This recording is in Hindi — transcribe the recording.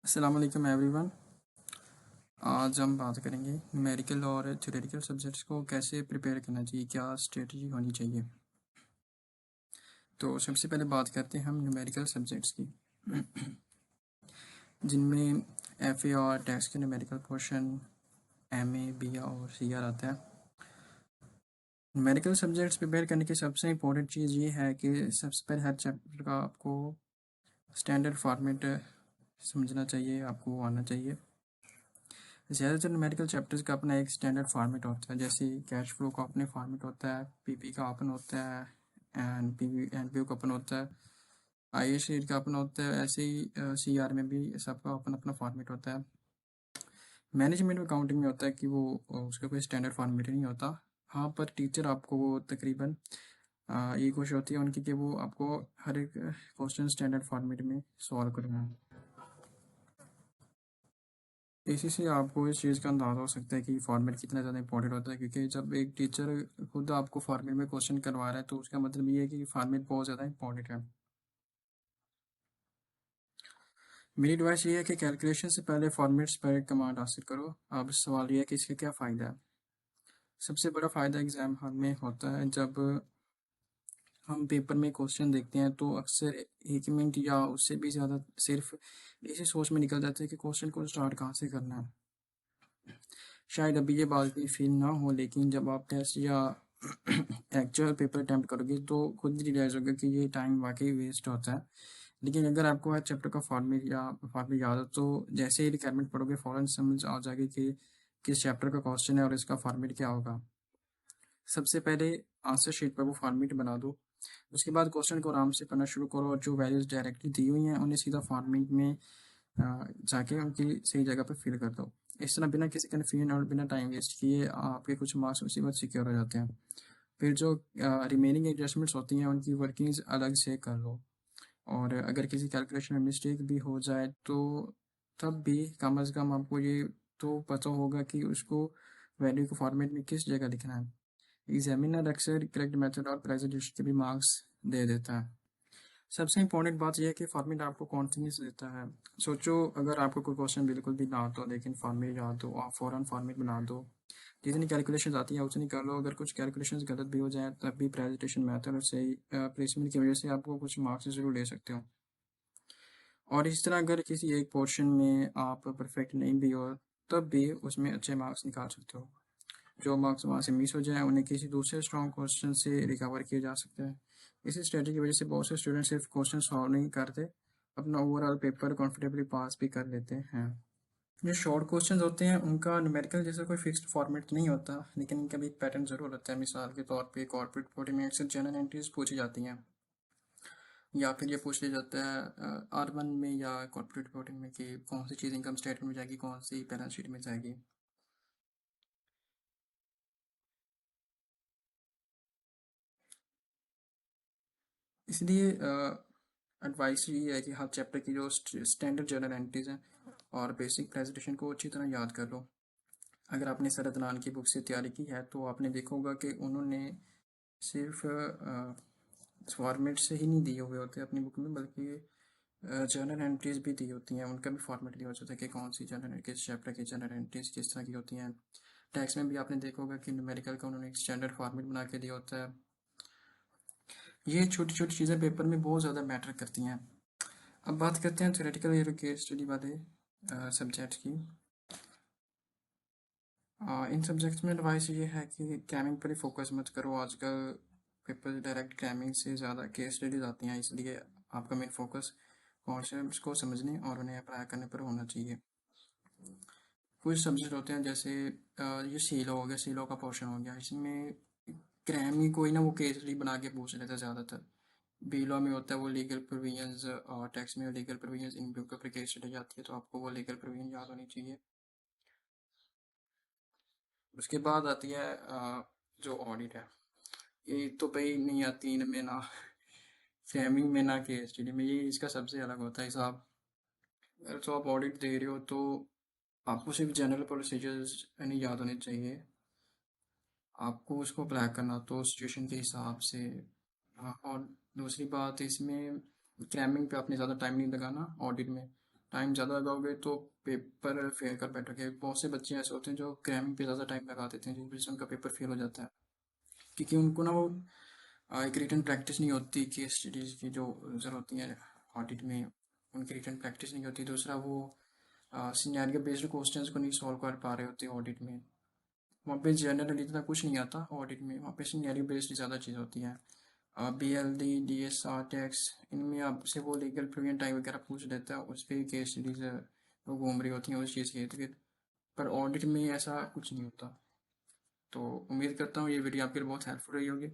अस्सलाम वालेकुम एवरीवन। आज हम बात करेंगे न्यूमेरिकल और थ्योरेटिकल सब्जेक्ट्स को कैसे प्रिपेयर करना चाहिए, क्या स्ट्रेटजी होनी चाहिए। तो सबसे पहले बात करते हैं हम न्यूमेरिकल सब्जेक्ट्स की, जिनमें एफए और टैक्स के न्यूमेरिकल पोर्शन एमए, बीए और सीआर आता है। न्यूमेरिकल सब्जेक्ट्स प्रिपेयर करने की सबसे इम्पोर्टेंट चीज़ ये है कि सबसे पहले हर चैप्टर का आपको स्टैंडर्ड फॉर्मेट समझना चाहिए, आपको आना चाहिए। ज़्यादातर न्यूमेरिकल चैप्टर्स का अपना एक स्टैंडर्ड फॉर्मेट होता है, जैसे कैश फ्लो का अपने फॉर्मेट होता है, पीपी का अपन होता है, एनपीयू का अपन होता है, आई शीट का अपना होता है। ऐसे ही सीआर में भी सबका अपन अपना फॉर्मेट होता है। मैनेजमेंट अकाउंटिंग में होता है कि वो उसका कोई स्टैंडर्ड फॉर्मेट नहीं होता। हाँ, पर टीचर आपको वो तकरीबन ये कोशिश होती है उनकी कि वो आपको हर एक क्वेश्चन स्टैंडर्ड फॉर्मेट में सॉल्व करवाएं। इसी से आपको इस चीज़ का अंदाज़ा हो सकता है कि फॉर्मेट कितना ज़्यादा इंपॉर्टेंट होता है, क्योंकि जब एक टीचर खुद आपको फॉर्मेट में क्वेश्चन करवा रहा है तो उसका मतलब ये है कि फॉर्मेट बहुत ज़्यादा इंपॉर्टेंट है। मेरी एडवाइस ये है कि कैलकुलेशन से पहले फॉर्मेट्स पर कमांड हासिल करो। अब सवाल ये है कि इसका क्या फ़ायदा है। सबसे बड़ा फ़ायदा एग्ज़ाम हॉल में होता है। जब हम पेपर में क्वेश्चन देखते हैं तो अक्सर 1 मिनट या उससे भी ज़्यादा सिर्फ इसी सोच में निकल जाते हैं कि क्वेश्चन को स्टार्ट कहाँ से करना है। शायद अभी ये बात भी फील ना हो, लेकिन जब आप टेस्ट या एक्चुअल पेपर अटैम्प्ट करोगे तो खुद ही रियलाइज़ होगा कि ये टाइम वाकई वेस्ट होता है। लेकिन अगर आपको हर चैप्टर का फॉर्मेट याद हो तो जैसे ही रिक्वायरमेंट पढ़ोगे फ़ौरन समझ आ जाएगी कि किस चैप्टर का क्वेश्चन है और इसका फॉर्मेट क्या होगा। सबसे पहले आंसर शीट पर वो फॉर्मेट बना दो। उसके बाद क्वेश्चन को आराम से पढ़ना शुरू करो और जो वैल्यूज़ डायरेक्टली दी हुई हैं उन्हें सीधा फॉर्मेट में जाके उनकी सही जगह पर फिल कर दो। इस तरह बिना किसी कन्फ्यूजन और बिना टाइम वेस्ट किए आपके कुछ मार्क्स उसी वक्त सिक्योर हो जाते हैं। फिर जो रिमेनिंग एडजस्टमेंट्स होती हैं उनकी वर्किंग्स अलग से कर लो, और अगर किसी कैलकुलेशन में मिस्टेक भी हो जाए तो तब भी कम अज़ कम आपको ये तो पता होगा कि उसको वैल्यू को फॉर्मेट में किस जगह लिखना है। एग्जामिनर अक्सर करेक्ट मेथड और प्रेजेंटेशन के भी मार्क्स दे देता है। सबसे इम्पोर्टेंट बात यह है कि फॉर्मेट आपको कॉन्फिडेंस देता है। सोचो अगर आपको कोई क्वेश्चन बिल्कुल भी ना आता हो लेकिन फॉर्मेट याद हो, आप फ़ौरन फॉर्मेट बना दो। जितनी कैलकुलेशंस आती हैं उतनी कर लो। अगर कुछ कैलकुलेशंस गलत भी हो जाए तब भी प्रेजेंटेशन मेथड और सही प्लेसमेंट की वजह से आपको कुछ मार्क्स ज़रूर ले सकते हो। और इस तरह अगर किसी एक पोर्शन में आप परफेक्ट नहीं भी हो तब भी उसमें अच्छे मार्क्स निकाल सकते हो। जो मार्क्स वहाँ से मिस हो जाए उन्हें किसी दूसरे स्ट्रॉन्ग क्वेश्चन से रिकवर किया जा सकता है। इसी स्ट्रेटजी की वजह से बहुत से स्टूडेंट सिर्फ क्वेश्चन सॉल्व नहीं करते, अपना ओवरऑल पेपर कॉन्फिडेंटली पास भी कर लेते हैं। जो शॉर्ट क्वेश्चंस होते हैं उनका न्यूमेरिकल जैसा कोई फिक्स्ड फॉर्मेट तो नहीं होता, लेकिन इनका भी एक पैटर्न ज़रूर होता है। मिसाल के तौर पे कॉर्पोरेट रिपोर्टिंग में अक्सर जनरल एंट्रीज पूछी जाती हैं, या फिर ये पूछ लिया जाता है R1 में या कॉर्पोरेट रिपोर्टिंग में कि कौन सी चीज़ इनकम स्टेटमेंट में जाएगी, कौन सी बैलेंस शीट में जाएगी। इसलिए एडवाइस ये है कि हर चैप्टर की जो स्टैंडर्ड जर्नल एंट्रीज हैं और बेसिक प्रेजेंटेशन को अच्छी तरह याद कर लो। अगर आपने सर अदनान की बुक से तैयारी की है तो आपने देखा होगा कि उन्होंने सिर्फ फॉर्मेट से ही नहीं दिए हुए होते अपनी बुक में, बल्कि जर्नल एंट्रीज भी दी होती हैं। उनका भी फॉर्मेट दिया होता है कि कौन सी जर्नल किस चैप्टर की जर्नल एंट्रीज किस तरह की होती हैं। टैक्स में भी आपने देखा होगा कि न्यूमेरिकल का उन्होंने एक स्टैंडर्ड फॉर्मेट बना के दिया होता है। ये छोटी छोटी चीज़ें पेपर में बहुत ज़्यादा मैटर करती हैं। अब बात करते हैं थ्योरेटिकल या केस स्टडी वाले सब्जेक्ट की। इन सब्जेक्ट्स में एडवाइस ये है कि क्रैमिंग पर ही फोकस मत करो। आजकल पेपर डायरेक्ट क्रैमिंग से ज़्यादा केस स्टडीज आती हैं, इसलिए आपका मेन फोकस कॉन्सेप्ट्स को समझने और उन्हें अप्लाई करने पर होना चाहिए। कुछ सब्जेक्ट होते हैं जैसे ये सीलो हो गया, सीलो का पोर्शन हो गया, इसमें क्रैमिंग कोई ना वो केस स्टडी बना के पूछ लेता है ज़्यादातर। बीलो में होता है वो लीगल प्रोविजंस, और टैक्स में लीगल प्रोविजंस, इन के ऊपर केस स्टडी आती है तो आपको वो लीगल प्रोविजन याद होनी चाहिए। उसके बाद आती है जो ऑडिट है, ये तो भाई नहीं आती इनमें ना फ्रेमिंग में ना केस स्टडी में, ये इसका सबसे अलग होता है हिसाब। अगर तो आप ऑडिट दे रहे हो तो आपको सिर्फ जनरल प्रोसीजर्स नहीं याद होने चाहिए, आपको उसको अप्लाई करना तो सिचुएशन के हिसाब से। हाँ, और दूसरी बात इसमें क्रैमिंग पे आपने ज़्यादा टाइम नहीं लगाना ऑडिट में। टाइम ज़्यादा लगाओगे तो पेपर फेल कर बैठोगे। बहुत से बच्चे ऐसे होते हैं जो क्रैमिंग पे ज़्यादा टाइम लगा देते हैं, जिस वजह से उनका पेपर फेल हो जाता है, क्योंकि उनको ना वो एक रिटन प्रैक्टिस नहीं होती, केस स्टडीज़ की जो ज़रूरत होती है ऑडिट में, उनकी रिटन प्रैक्टिस नहीं होती। दूसरा वो सिनेरियो बेस्ड क्वेश्चंस को नहीं सॉल्व कर पा रहे होते ऑडिट में। वहाँ पे जनरली इतना कुछ नहीं आता ऑडिट में, वहाँ पे सिनेरियो बेस्ड ज़्यादा चीज़ होती है। BLD DSR टैक्स, इनमें आपसे वो लीगल प्रिवेंट टाइप वगैरह पूछ लेता है, उस पर केस सीरीज वो घूम रही होती हैं उस चीज़ के इर्द गिर्द। पर ऑडिट में ऐसा कुछ नहीं होता। तो उम्मीद करता हूँ ये वीडियो आपके लिए बहुत हेल्पफुल रही होगी।